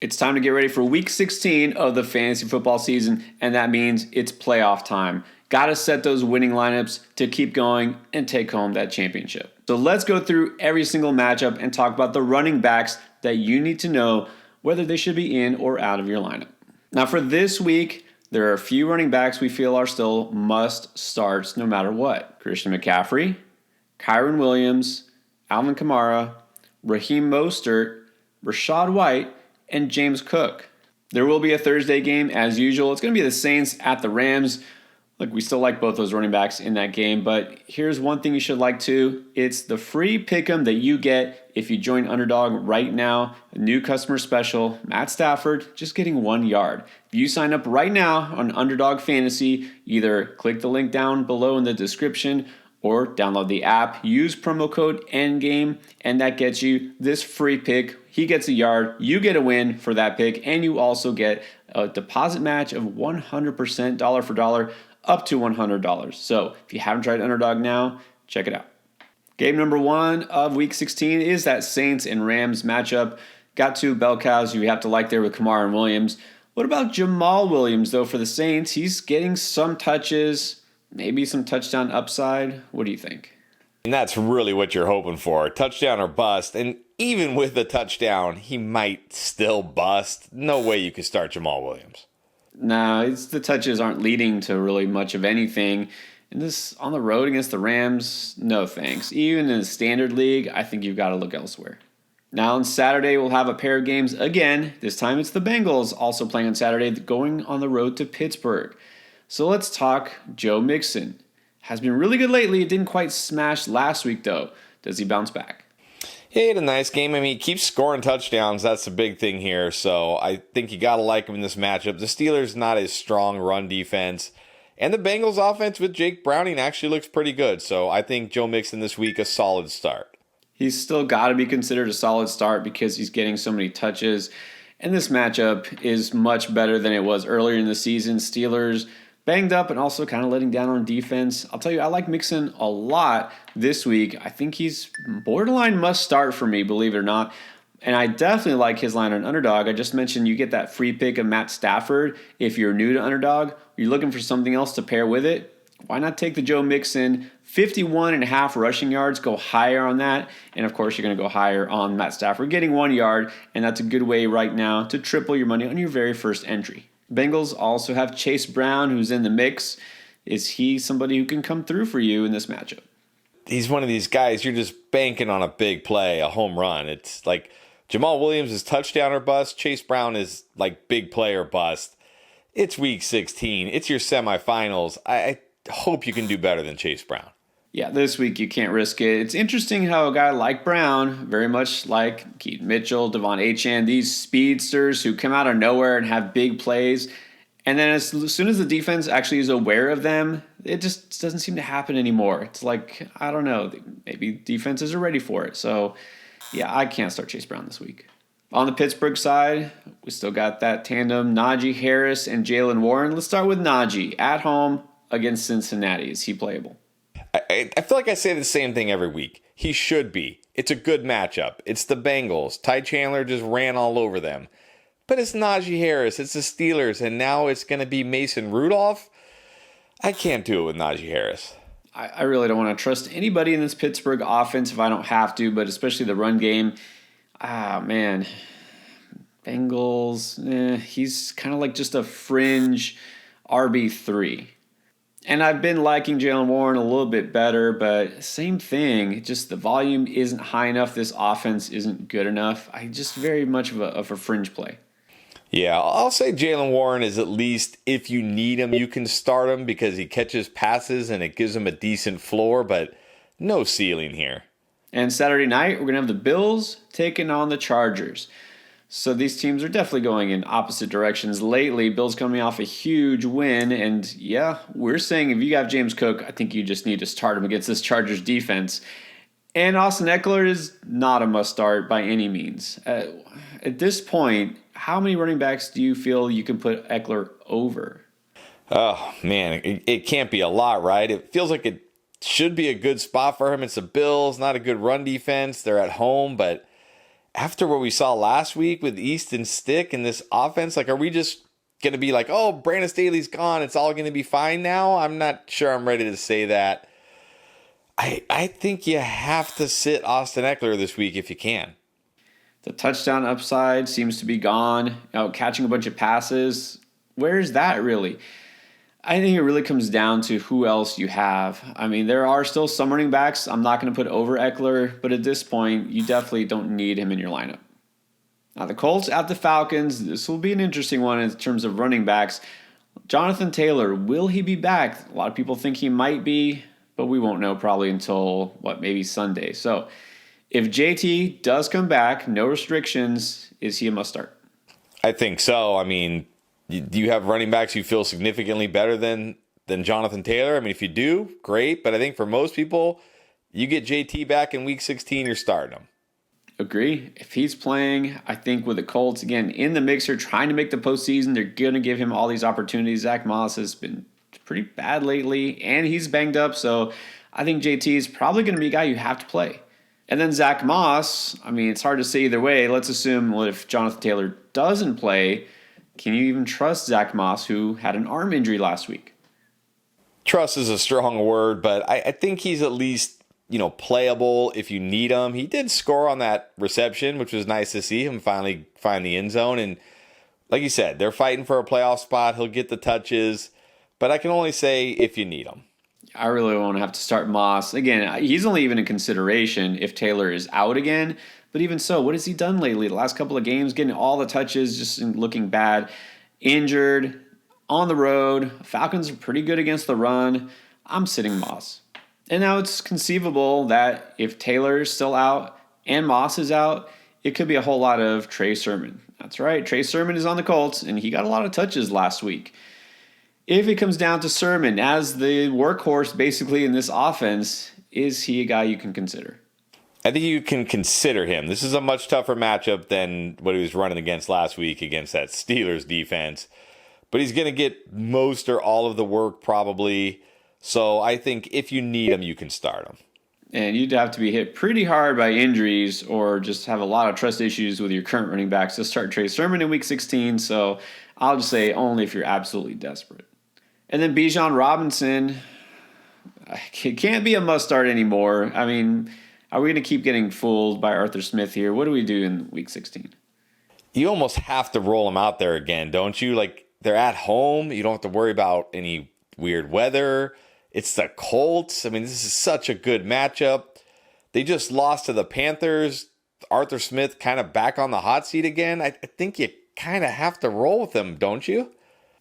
It's time to get ready for week 16 of the fantasy football season, and that means it's playoff time. Got to set those winning lineups to keep going and take home that championship. So let's go through every single matchup and talk about the running backs that you need to know whether they should be in or out of your lineup. Now for this week, there are a few running backs we feel are still must starts no matter what. Christian McCaffrey, Kyron Williams, Alvin Kamara, Raheem Mostert, Rachaad White, and James Cook. There will be a Thursday game as usual. It's going to be the Saints at the Rams. Look, we still like both those running backs in that game, but here's one thing you should like too. It's the free pick'em that you get if you join Underdog right now. A new customer special, Matt Stafford, just getting 1 yard. If you sign up right now on Underdog Fantasy, either click the link down below in the description or download the app, use promo code ENDGAME, and that gets you this free pick. He gets a yard, you get a win for that pick, and you also get a deposit match of 100% dollar for dollar up to $100. So if you haven't tried Underdog now, check it out. Game number 1 of week 16 is that Saints and Rams matchup. Got two bell cows you have to like there with Kamara and Williams. What about Jamal Williams, though, for the Saints? He's getting some touches, maybe some touchdown upside. What do you think? And that's really what you're hoping for. Touchdown or bust. And even with a touchdown, he might still bust. No way you can start Jamal Williams. No, the touches aren't leading to really much of anything. And this on the road against the Rams, no thanks. Even in a standard league, I think you've got to look elsewhere. Now on Saturday, we'll have a pair of games again. This time it's the Bengals also playing on Saturday, going on the road to Pittsburgh. So let's talk Joe Mixon. Has been really good lately. It didn't quite smash last week, though. Does he bounce back? He had a nice game. I mean, he keeps scoring touchdowns. That's the big thing here. So I think you got to like him in this matchup. The Steelers not as strong run defense. And the Bengals offense with Jake Browning actually looks pretty good. So I think Joe Mixon this week, a solid start. He's still got to be considered a solid start because he's getting so many touches. And this matchup is much better than it was earlier in the season. Steelers banged up and also kind of letting down on defense. I'll tell you, I like Mixon a lot this week. I think he's borderline must start for me, believe it or not. And I definitely like his line on Underdog. I just mentioned you get that free pick of Matt Stafford. If you're new to Underdog, you're looking for something else to pair with it, why not take the Joe Mixon 51.5 rushing yards, go higher on that. And of course, you're going to go higher on Matt Stafford getting 1 yard. And that's a good way right now to triple your money on your very first entry. Bengals also have Chase Brown, who's in the mix. Is he somebody who can come through for you in this matchup? He's one of these guys, you're just banking on a big play, a home run. It's like Jamal Williams is touchdown or bust. Chase Brown is like big play or bust. It's week 16. It's your semifinals. I hope you can do better than Chase Brown. Yeah, this week you can't risk it. It's interesting how a guy like Brown, very much like Keaton Mitchell, Devon Achane, these speedsters who come out of nowhere and have big plays, and then as soon as the defense actually is aware of them, it just doesn't seem to happen anymore. It's like, I don't know, maybe defenses are ready for it. So, yeah, I can't start Chase Brown this week. On the Pittsburgh side, we still got that tandem, Najee Harris and Jaylen Warren. Let's start with Najee at home against Cincinnati. Is he playable? I feel like I say the same thing every week. He should be. It's a good matchup. It's the Bengals. Ty Chandler just ran all over them. But it's Najee Harris. It's the Steelers. And now it's going to be Mason Rudolph. I can't do it with Najee Harris. I really don't want to trust anybody in this Pittsburgh offense if I don't have to, but especially the run game. Man. Bengals, he's kind of like just a fringe RB3. And I've been liking Jaylen Warren a little bit better, but same thing. Just the volume isn't high enough. This offense isn't good enough. I just very much of a fringe play. Yeah, I'll say Jaylen Warren is at least, if you need him, you can start him because he catches passes and it gives him a decent floor, but no ceiling here. And Saturday night, we're going to have the Bills taking on the Chargers. So these teams are definitely going in opposite directions lately. Bills coming off a huge win. And yeah, we're saying if you have James Cook, I think you just need to start him against this Chargers defense. And Austin Eckler is not a must start by any means. At this point, how many running backs do you feel you can put Eckler over? Oh, man, it can't be a lot, right? It feels like it should be a good spot for him. It's the Bills, not a good run defense. They're at home, but after what we saw last week with Easton Stick and this offense, like, are we just going to be like, oh, Brandon Staley's gone, it's all going to be fine now? I'm not sure I'm ready to say that. I think you have to sit Austin Eckler this week if you can. The touchdown upside seems to be gone. Catching a bunch of passes, where's that really? I think it really comes down to who else you have. I mean, there are still some running backs I'm not going to put over Eckler, but at this point, you definitely don't need him in your lineup. Now, the Colts at the Falcons, this will be an interesting one in terms of running backs. Jonathan Taylor, will he be back? A lot of people think he might be, but we won't know probably until, maybe Sunday. So if JT does come back, no restrictions, is he a must start? I think so. I mean, do you have running backs you feel significantly better than Jonathan Taylor? I mean, if you do, great. But I think for most people, you get JT back in Week 16, you're starting him. Agree. If he's playing, I think with the Colts, again, in the mixer, trying to make the postseason, they're going to give him all these opportunities. Zach Moss has been pretty bad lately, and he's banged up. So I think JT is probably going to be a guy you have to play. And then Zach Moss, I mean, it's hard to say either way. Let's assume, if Jonathan Taylor doesn't play, can you even trust Zach Moss, who had an arm injury last week? Trust is a strong word, but I think he's at least, playable if you need him. He did score on that reception, which was nice to see him finally find the end zone. And like you said, they're fighting for a playoff spot. He'll get the touches, but I can only say if you need him. I really won't have to start Moss. Again, he's only even in consideration if Taylor is out again. But even so, what has he done lately? The last couple of games, getting all the touches, just looking bad. Injured, on the road. Falcons are pretty good against the run. I'm sitting Moss. And now it's conceivable that if Taylor is still out and Moss is out, it could be a whole lot of Trey Sermon. That's right, Trey Sermon is on the Colts, and he got a lot of touches last week. If it comes down to Sermon as the workhorse basically in this offense, is he a guy you can consider? I think you can consider him. This is a much tougher matchup than what he was running against last week against that Steelers defense. But he's going to get most or all of the work probably. So I think if you need him, you can start him. And you'd have to be hit pretty hard by injuries or just have a lot of trust issues with your current running backs to start Trey Sermon in Week 16. So I'll just say only if you're absolutely desperate. And then Bijan Robinson, it can't be a must-start anymore. I mean, are we going to keep getting fooled by Arthur Smith here? What do we do in Week 16? You almost have to roll them out there again, don't you? Like, they're at home. You don't have to worry about any weird weather. It's the Colts. I mean, this is such a good matchup. They just lost to the Panthers. Arthur Smith kind of back on the hot seat again. I think you kind of have to roll with them, don't you?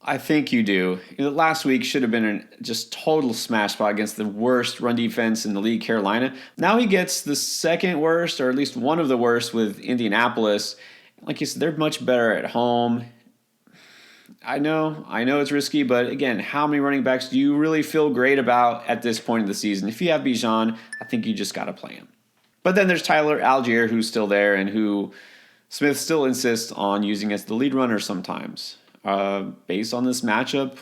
I think you do. Last week should have been a just total smash spot against the worst run defense in the league, Carolina. Now he gets the second worst, or at least one of the worst, with Indianapolis. Like you said, they're much better at home. I know it's risky, but again, how many running backs do you really feel great about at this point in the season? If you have Bijan, I think you just got to play him. But then there's Tyler Algier, who's still there and who Smith still insists on using as the lead runner sometimes. Based on this matchup,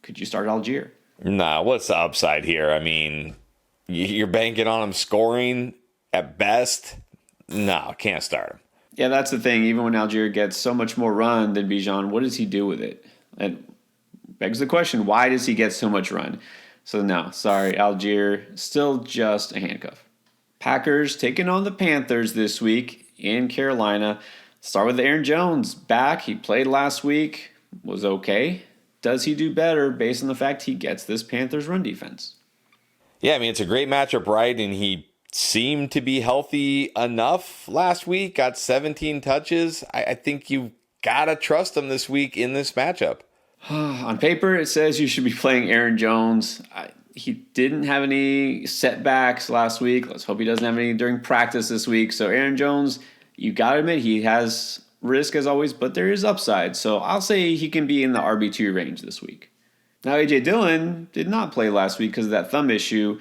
could you start Algier? Nah, what's the upside here? I mean, you're banking on him scoring at best. No, can't start him. Yeah, that's the thing. Even when Algier gets so much more run than Bijan, what does he do with it? And begs the question, why does he get so much run? So no, sorry, Algier, still just a handcuff. Packers taking on the Panthers this week in Carolina. Start with Aaron Jones back. He played last week, was okay. Does he do better based on the fact he gets this Panthers run defense? Yeah, I mean, it's a great matchup, right? And he seemed to be healthy enough last week, got 17 touches. I think you've got to trust him this week in this matchup. On paper, it says you should be playing Aaron Jones. He didn't have any setbacks last week. Let's hope he doesn't have any during practice this week. So Aaron Jones, you got to admit, he has risk as always, but there is upside. So I'll say he can be in the RB2 range this week. Now, A.J. Dillon did not play last week because of that thumb issue.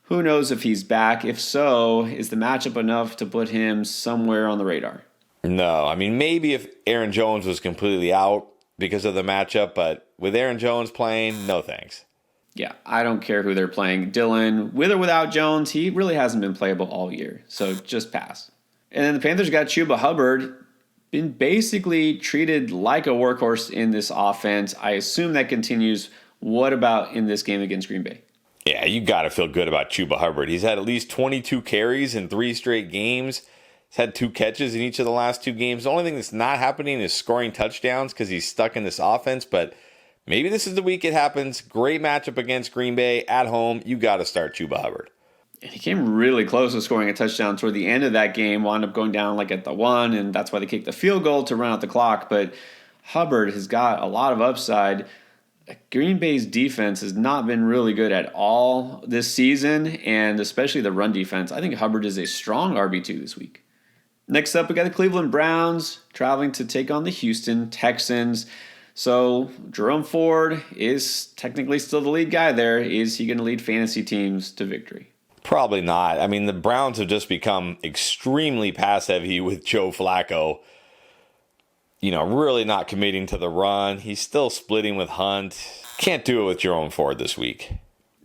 Who knows if he's back? If so, is the matchup enough to put him somewhere on the radar? No, I mean, maybe if Aaron Jones was completely out because of the matchup, but with Aaron Jones playing, no thanks. Yeah, I don't care who they're playing. Dillon, with or without Jones, he really hasn't been playable all year. So just pass. And then the Panthers got Chuba Hubbard, been basically treated like a workhorse in this offense. I assume that continues. What about in this game against Green Bay? Yeah, you got to feel good about Chuba Hubbard. He's had at least 22 carries in 3 straight games. He's had 2 catches in each of the last 2 games. The only thing that's not happening is scoring touchdowns because he's stuck in this offense, but maybe this is the week it happens. Great matchup against Green Bay at home. You got to start Chuba Hubbard. And he came really close to scoring a touchdown toward the end of that game, wound up going down like at the 1, and that's why they kicked the field goal to run out the clock. But Hubbard has got a lot of upside. Green Bay's defense has not been really good at all this season, and especially the run defense. I think Hubbard is a strong RB2 this week. Next up, we got the Cleveland Browns traveling to take on the Houston Texans. So Jerome Ford is technically still the lead guy there. Is he going to lead fantasy teams to victory? Probably not. I mean, the Browns have just become extremely pass-heavy with Joe Flacco. Really not committing to the run. He's still splitting with Hunt. Can't do it with Jerome Ford this week.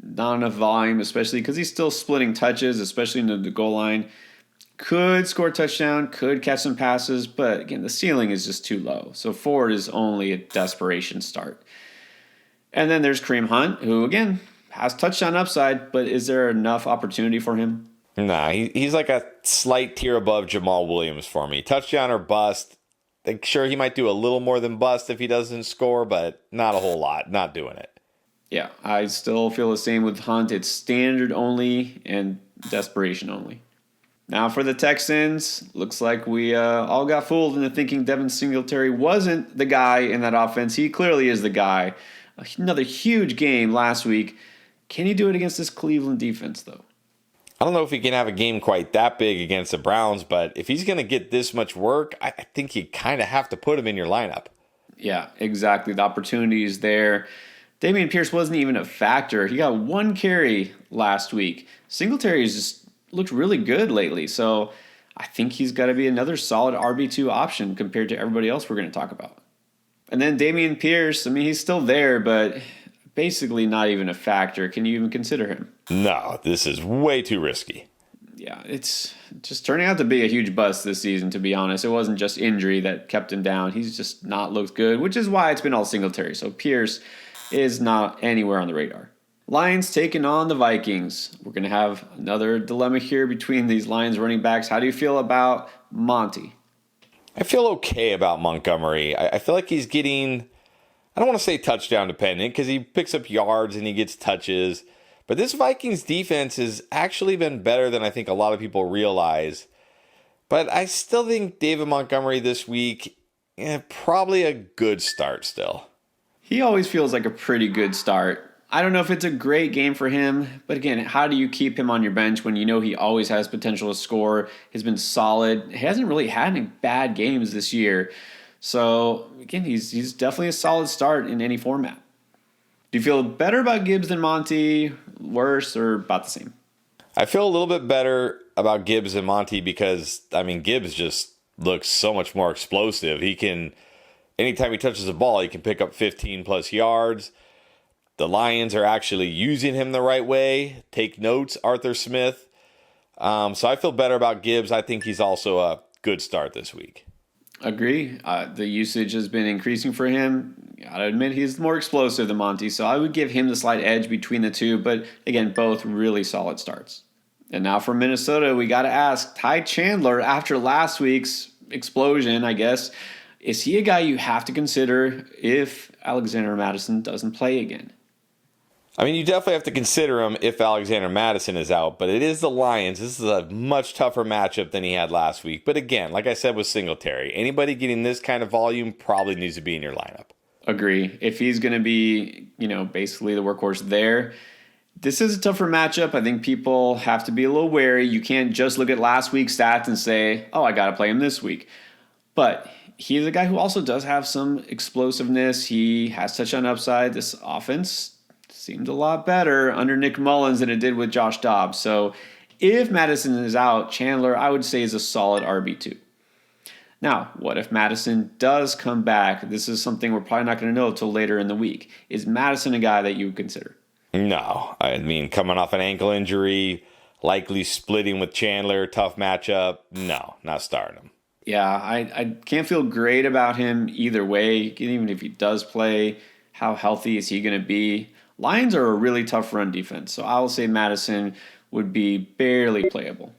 Not enough volume, especially because he's still splitting touches, especially into the goal line. Could score a touchdown, could catch some passes, but again, the ceiling is just too low. So Ford is only a desperation start. And then there's Kareem Hunt, who, again, has touchdown upside, but is there enough opportunity for him? Nah, he's like a slight tier above Jamal Williams for me. Touchdown or bust. Sure, he might do a little more than bust if he doesn't score, but not a whole lot. Not doing it. Yeah, I still feel the same with Hunt. It's standard only and desperation only. Now for the Texans, looks like we all got fooled into thinking Devin Singletary wasn't the guy in that offense. He clearly is the guy. Another huge game last week. Can he do it against this Cleveland defense, though? I don't know if he can have a game quite that big against the Browns, but if he's going to get this much work, I think you kind of have to put him in your lineup. Yeah, exactly. The opportunity is there. Dameon Pierce wasn't even a factor. He got 1 carry last week. Singletary has just looked really good lately, so I think he's got to be another solid RB2 option compared to everybody else we're going to talk about. And then Dameon Pierce, he's still there, but basically not even a factor. Can you even consider him? No, this is way too risky. Yeah, it's just turning out to be a huge bust this season, to be honest. It wasn't just injury that kept him down. He's just not looked good, which is why it's been all Singletary. So Pierce is not anywhere on the radar. Lions taking on the Vikings. We're going to have another dilemma here between these Lions running backs. How do you feel about Monty? I feel okay about Montgomery. I feel like he's getting, I don't want to say touchdown dependent because he picks up yards and he gets touches. But this Vikings defense has actually been better than I think a lot of people realize. But I still think David Montgomery this week, probably a good start still. He always feels like a pretty good start. I don't know if it's a great game for him, but again, how do you keep him on your bench when you know he always has potential to score? He's been solid. He hasn't really had any bad games this year. So, again, he's definitely a solid start in any format. Do you feel better about Gibbs than Monty, worse, or about the same? I feel a little bit better about Gibbs than Monty because, Gibbs just looks so much more explosive. He can, anytime he touches the ball, he can pick up 15-plus yards. The Lions are actually using him the right way. Take notes, Arthur Smith. So I feel better about Gibbs. I think he's also a good start this week. Agree. The usage has been increasing for him. Gotta admit, he's more explosive than Monty, so I would give him the slight edge between the two. But again, both really solid starts. And now for Minnesota, we got to ask Ty Chandler, after last week's explosion, I guess, is he a guy you have to consider if Alexander Mattison doesn't play again? You definitely have to consider him if Alexander Mattison is out, but it is the Lions. This is a much tougher matchup than he had last week. But again, like I said with Singletary, anybody getting this kind of volume probably needs to be in your lineup. Agree. If he's going to be, basically the workhorse there, this is a tougher matchup. I think people have to be a little wary. You can't just look at last week's stats and say, oh, I got to play him this week. But he's a guy who also does have some explosiveness. He has touchdown upside. This offense seemed a lot better under Nick Mullins than it did with Josh Dobbs. So if Madison is out, Chandler, I would say, is a solid RB2. Now, what if Madison does come back? This is something we're probably not going to know until later in the week. Is Madison a guy that you would consider? No. Coming off an ankle injury, likely splitting with Chandler, tough matchup. No, not starting him. Yeah, I can't feel great about him either way. Even if he does play, how healthy is he going to be? Lions are a really tough run defense, so I will say Madison would be barely playable.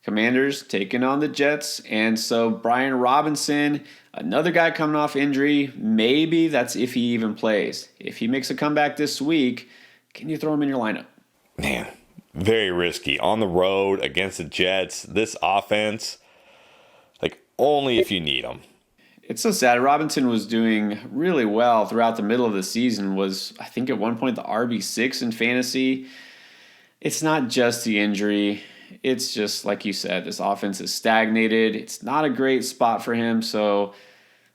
Commanders taking on the Jets, and so Brian Robinson, another guy coming off injury. Maybe that's if he even plays. If he makes a comeback this week, can you throw him in your lineup? Man, very risky. On the road against the Jets, this offense, like only if you need him. It's so sad. Robinson was doing really well throughout the middle of the season, was, I think, at one point the RB6 in fantasy. It's not just the injury. It's just, like you said, this offense is stagnated. It's not a great spot for him, so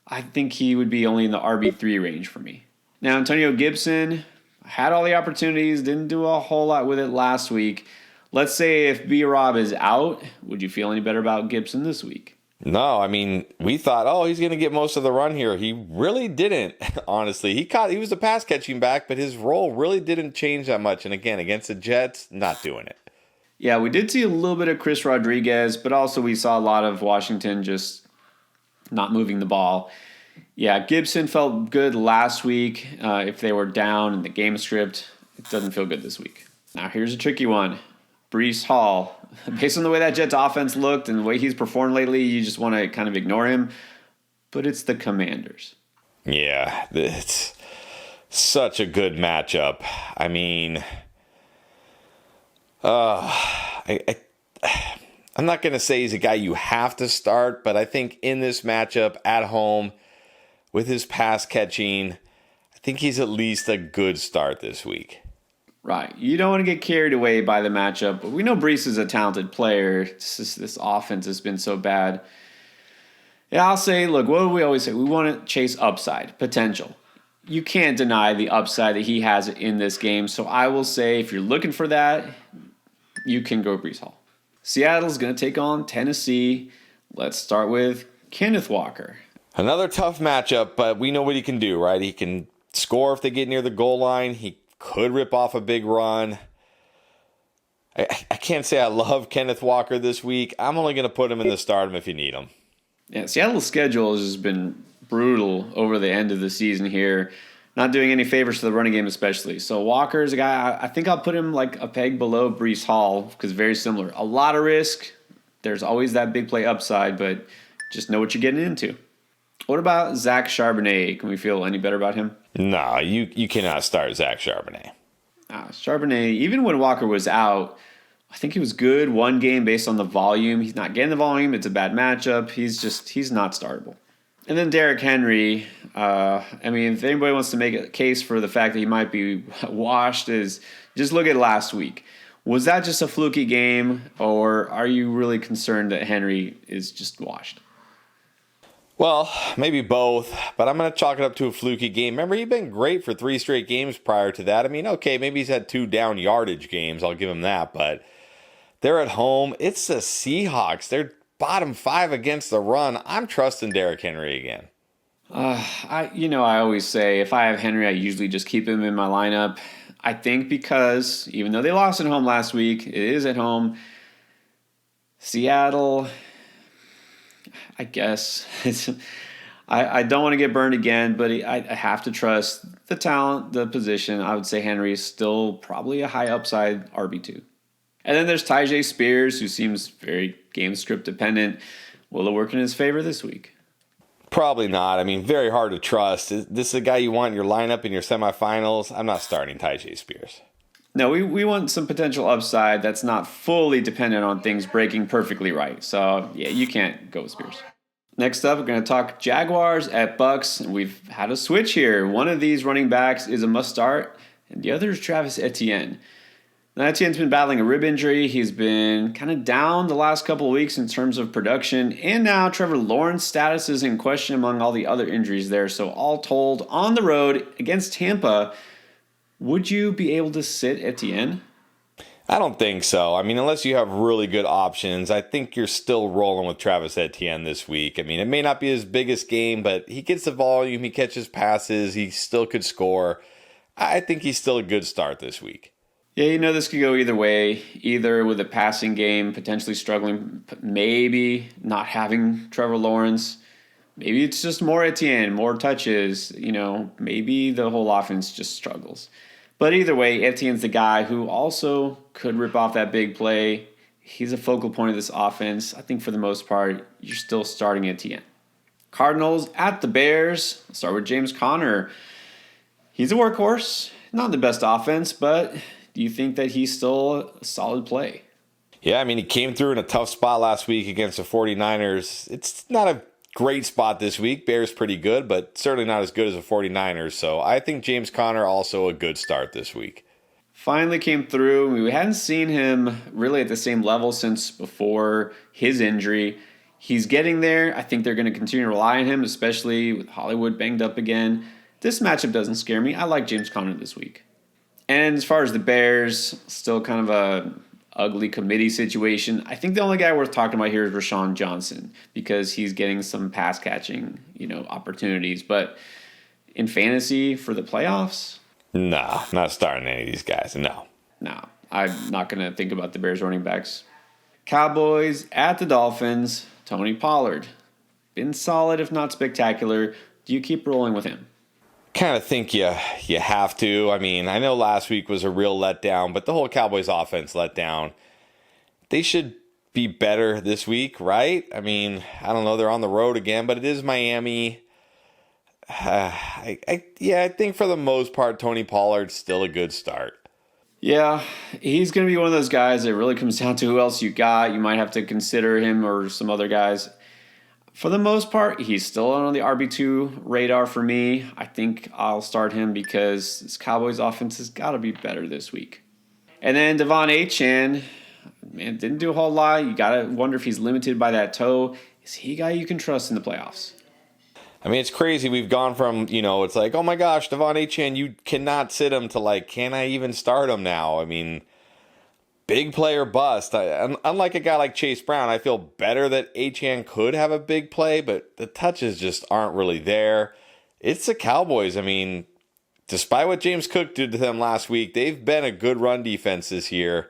I think he would be only in the RB3 range for me. Now, Antonio Gibson had all the opportunities, didn't do a whole lot with it last week. Let's say if B-Rob is out, would you feel any better about Gibson this week? No, I mean, we thought, he's going to get most of the run here. He really didn't, honestly. He was the pass catching back, but his role really didn't change that much. And again, against the Jets, not doing it. Yeah, we did see a little bit of Chris Rodriguez, but also we saw a lot of Washington just not moving the ball. Yeah, Gibson felt good last week. If they were down in the game script, it doesn't feel good this week. Now, here's a tricky one. Breece Hall. Based on the way that Jets offense looked and the way he's performed lately, you just want to kind of ignore him. But it's the Commanders. Yeah, it's such a good matchup. I mean, I'm not going to say he's a guy you have to start, but I think in this matchup at home with his pass catching, I think he's at least a good start this week. Right. You don't want to get carried away by the matchup, but we know Breece is a talented player. This offense has been so bad. Yeah, I'll say, look, what do we always say? We want to chase upside, potential. You can't deny the upside that he has in this game, so I will say if you're looking for that, you can go Breece Hall. Seattle's going to take on Tennessee. Let's start with Kenneth Walker. Another tough matchup, but we know what he can do, right? He can score if they get near the goal line. He could rip off a big run. I can't say I love Kenneth Walker this week. I'm only going to put him in the stardom if you need him. Yeah, Seattle's schedule has been brutal over the end of the season here. Not doing any favors to the running game especially. So Walker is a guy, I think I'll put him like a peg below Breece Hall because very similar. A lot of risk. There's always that big play upside, but just know what you're getting into. What about Zach Charbonnet? Can we feel any better about him? No, you cannot start Zach Charbonnet. Charbonnet, even when Walker was out, I think he was good one game based on the volume. He's not getting the volume. It's a bad matchup. He's not startable. And then Derrick Henry, if anybody wants to make a case for the fact that he might be washed, is just look at last week. Was that just a fluky game, or are you really concerned that Henry is just washed? Well, maybe both, but I'm going to chalk it up to a fluky game. Remember, he'd been great for 3 straight games prior to that. I mean, okay, maybe he's had 2 down yardage games. I'll give him that, but they're at home. It's the Seahawks. They're bottom 5 against the run. I'm trusting Derrick Henry again. I always say if I have Henry, I usually just keep him in my lineup. I think because even though they lost at home last week, it is at home. Seattle, I guess. I don't want to get burned again, but I have to trust the talent, the position. I would say Henry is still probably a high upside RB2. And then there's Tyjae Spears, who seems very game script dependent. Will it work in his favor this week? Probably not. I mean, very hard to trust. This is a guy you want in your lineup in your semifinals. I'm not starting Tyjae Spears. No, we want some potential upside that's not fully dependent on things breaking perfectly right. So, yeah, you can't go with Spears. Next up, we're going to talk Jaguars at Bucks. And we've had a switch here. One of these running backs is a must start, and the other is Travis Etienne. Now, Etienne's been battling a rib injury. He's been kind of down the last couple of weeks in terms of production. And now Trevor Lawrence's status is in question among all the other injuries there. So all told, on the road against Tampa, would you be able to sit Etienne? I don't think so. I mean, unless you have really good options, I think you're still rolling with Travis Etienne this week. I mean, it may not be his biggest game, but he gets the volume, he catches passes, he still could score. I think he's still a good start this week. Yeah, this could go either way. Either with a passing game potentially struggling, maybe not having Trevor Lawrence. Maybe it's just more Etienne, more touches. Maybe the whole offense just struggles. But either way, Etienne's the guy who also could rip off that big play. He's a focal point of this offense. I think for the most part, you're still starting Etienne. Cardinals at the Bears. I'll start with James Conner. He's a workhorse. Not the best offense, but do you think that he's still a solid play? Yeah, he came through in a tough spot last week against the 49ers. It's not a great spot this week. Bears pretty good, but certainly not as good as the 49ers. So I think James Conner also a good start this week. Finally came through. We hadn't seen him really at the same level since before his injury. He's getting there. I think they're going to continue to rely on him, especially with Hollywood banged up again. This matchup doesn't scare me. I like James Conner this week. And as far as the Bears, still kind of a ugly committee situation. I think the only guy worth talking about here is Rashawn Johnson because he's getting some pass catching, opportunities. But in fantasy for the playoffs, no, not starting any of these guys. No, I'm not going to think about the Bears running backs. Cowboys at the Dolphins. Tony Pollard, been solid if not spectacular. Do you keep rolling with him? Kind of think you have to. I know last week was a real letdown, but the whole Cowboys offense let down. They should be better this week, right? I don't know. They're on the road again, but it is Miami. I think for the most part, Tony Pollard's still a good start. Yeah, he's going to be one of those guys that really comes down to who else you got. You might have to consider him or some other guys. For the most part, he's still on the RB2 radar for me. I think I'll start him because this Cowboys offense has got to be better this week. And then Devon Achane, didn't do a whole lot. You got to wonder if he's limited by that toe. Is he a guy you can trust in the playoffs? It's crazy. We've gone from, it's like, oh my gosh, Devon Achane, you cannot sit him to like, can I even start him now? Big player bust. Unlike a guy like Chase Brown, I feel better that Achane could have a big play, but the touches just aren't really there. It's the Cowboys. Despite what James Cook did to them last week, they've been a good run defense this year.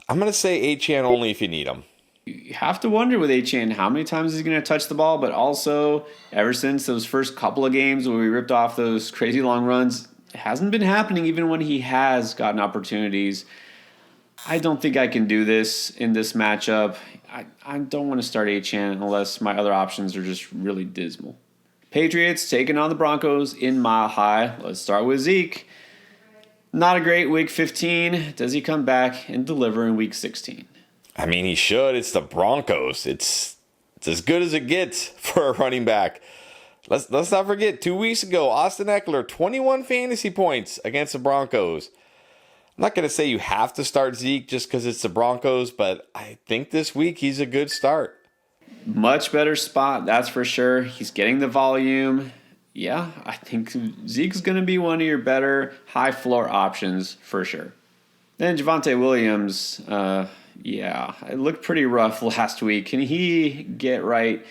I'm going to say Achane only if you need him. You have to wonder with Achane how many times he's going to touch the ball, but also ever since those first couple of games where we ripped off those crazy long runs, it hasn't been happening even when he has gotten opportunities. I don't think I can do this in this matchup. I don't want to start Achane unless my other options are just really dismal. Patriots taking on the Broncos in Mile High. Let's start with Zeke. Not a great week 15. Does he come back and deliver in week 16? He should. It's the Broncos. It's as good as it gets for a running back. Let's not forget, 2 weeks ago, Austin Eckler, 21 fantasy points against the Broncos. I'm not going to say you have to start Zeke just because it's the Broncos, but I think this week he's a good start. Much better spot, that's for sure. He's getting the volume. Yeah, I think Zeke's going to be one of your better high floor options for sure. Then Javonte Williams, it looked pretty rough last week. Can he get right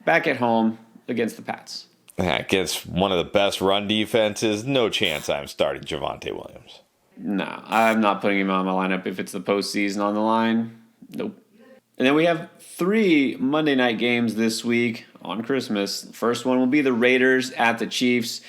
back at home against the Pats? Against one of the best run defenses, no chance I'm starting Javonte Williams. No, I'm not putting him on my lineup if it's the postseason on the line. Nope. And then we have 3 Monday night games this week on Christmas. The first one will be the Raiders at the Chiefs.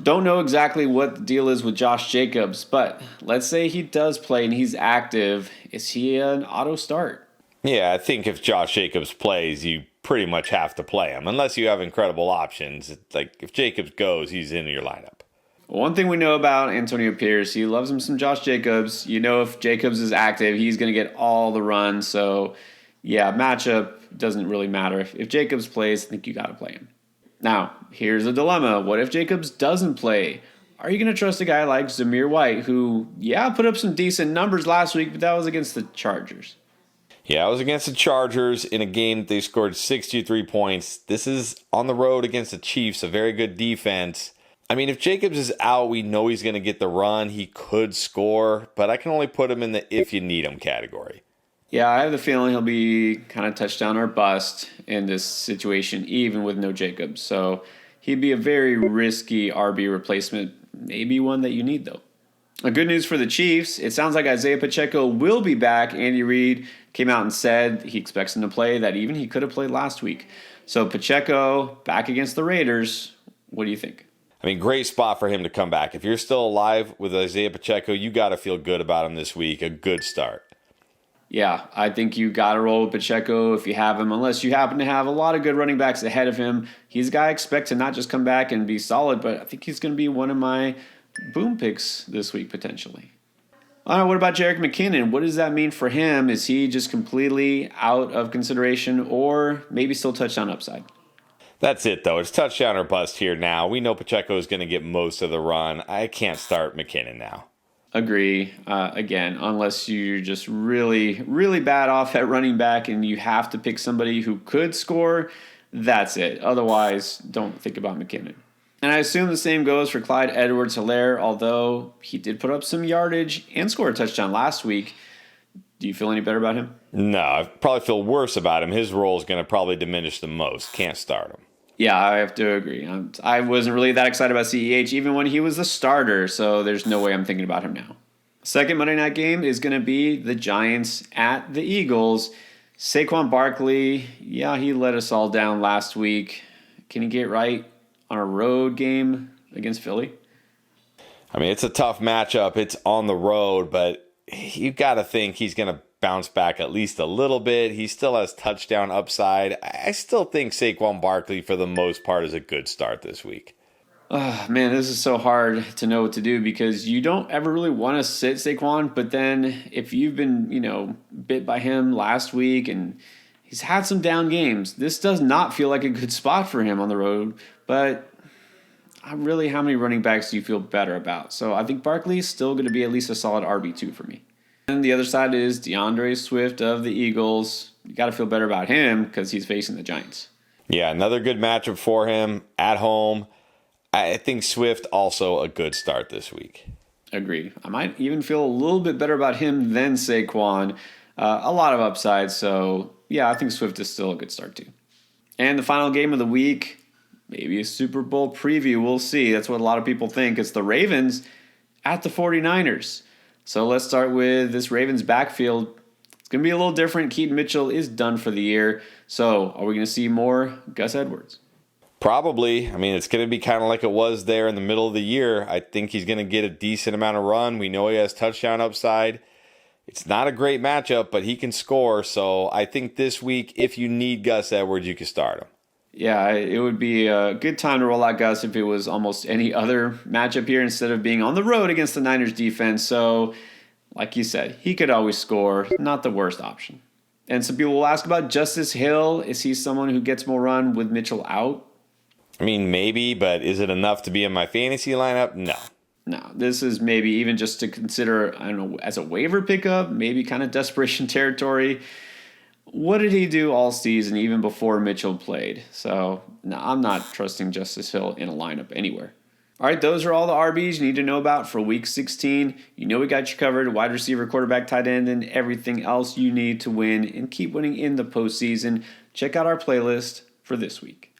Don't know exactly what the deal is with Josh Jacobs, but let's say he does play and he's active. Is he an auto start? Yeah, I think if Josh Jacobs plays, you pretty much have to play him, unless you have incredible options. Like if Jacobs goes, he's in your lineup. One thing we know about Antonio Pierce, he loves him some Josh Jacobs. If Jacobs is active, he's going to get all the runs. So, matchup doesn't really matter. If Jacobs plays, I think you got to play him. Now, here's a dilemma. What if Jacobs doesn't play? Are you going to trust a guy like Zamir White, who, put up some decent numbers last week, but that was against the Chargers? Yeah, I was against the Chargers in a game that they scored 63 points. This is on the road against the Chiefs, a very good defense. If Jacobs is out, we know he's going to get the run. He could score, but I can only put him in the if you need him category. Yeah, I have the feeling he'll be kind of touchdown or bust in this situation, even with no Jacobs. So he'd be a very risky RB replacement, maybe one that you need, though. Good news for the Chiefs. It sounds like Isaiah Pacheco will be back. Andy Reid came out and said he expects him to play, that even he could have played last week. So Pacheco back against the Raiders. What do you think? I mean, great spot for him to come back. If you're still alive with Isaiah Pacheco, you got to feel good about him this week. A good start. Yeah, I think you got to roll with Pacheco if you have him, unless you happen to have a lot of good running backs ahead of him. He's a guy I expect to not just come back and be solid, but I think he's going to be one of my boom picks this week potentially. All right, what about Jerick McKinnon? What does that mean for him? Is he just completely out of consideration or maybe still touchdown upside? That's it, though. It's touchdown or bust here now. We know Pacheco is going to get most of the run. I can't start McKinnon now. Agree. Again, unless you're just really, really bad off at running back and you have to pick somebody who could score, that's it. Otherwise, don't think about McKinnon. And I assume the same goes for Clyde Edwards-Helaire, although he did put up some yardage and score a touchdown last week. Do you feel any better about him? No, I probably feel worse about him. His role is going to probably diminish the most. Can't start him. Yeah, I have to agree. I wasn't really that excited about CEH even when he was the starter, so there's no way I'm thinking about him now. Second Monday night game is going to be the Giants at the Eagles. Saquon Barkley, yeah, he let us all down last week. Can he get right on a road game against Philly? I mean, it's a tough matchup. It's on the road, but you got to think he's going to bounce back at least a little bit. He still has touchdown upside. I still think Saquon Barkley, for the most part, is a good start this week. Man, this is so hard to know what to do because you don't ever really want to sit Saquon, but then if you've been, bit by him last week and he's had some down games, this does not feel like a good spot for him on the road, but how many running backs do you feel better about? So I think Barkley is still going to be at least a solid RB2 for me. And the other side is DeAndre Swift of the Eagles. You got to feel better about him because he's facing the Giants. Yeah, another good matchup for him at home. I think Swift also a good start this week. Agree. I might even feel a little bit better about him than Saquon. A lot of upside, so yeah, I think Swift is still a good start too. And the final game of the week, maybe a Super Bowl preview. We'll see. That's what a lot of people think. It's the Ravens at the 49ers. So let's start with this Ravens backfield. It's going to be a little different. Keaton Mitchell is done for the year. So are we going to see more Gus Edwards? Probably. I mean, it's going to be kind of like it was there in the middle of the year. I think he's going to get a decent amount of run. We know he has touchdown upside. It's not a great matchup, but he can score. So I think this week, if you need Gus Edwards, you can start him. Yeah, it would be a good time to roll out Gus if it was almost any other matchup here instead of being on the road against the Niners defense. So, like you said, he could always score. Not the worst option. And some people will ask about Justice Hill. Is he someone who gets more run with Mitchell out? I mean, maybe, but is it enough to be in my fantasy lineup? No. No, this is maybe even just to consider, I don't know, as a waiver pickup, maybe kind of desperation territory. What did he do all season, even before Mitchell played? So, no, I'm not trusting Justice Hill in a lineup anywhere. All right, those are all the RBs you need to know about for Week 16. You know we got you covered, wide receiver, quarterback, tight end, and everything else you need to win and keep winning in the postseason. Check out our playlist for this week.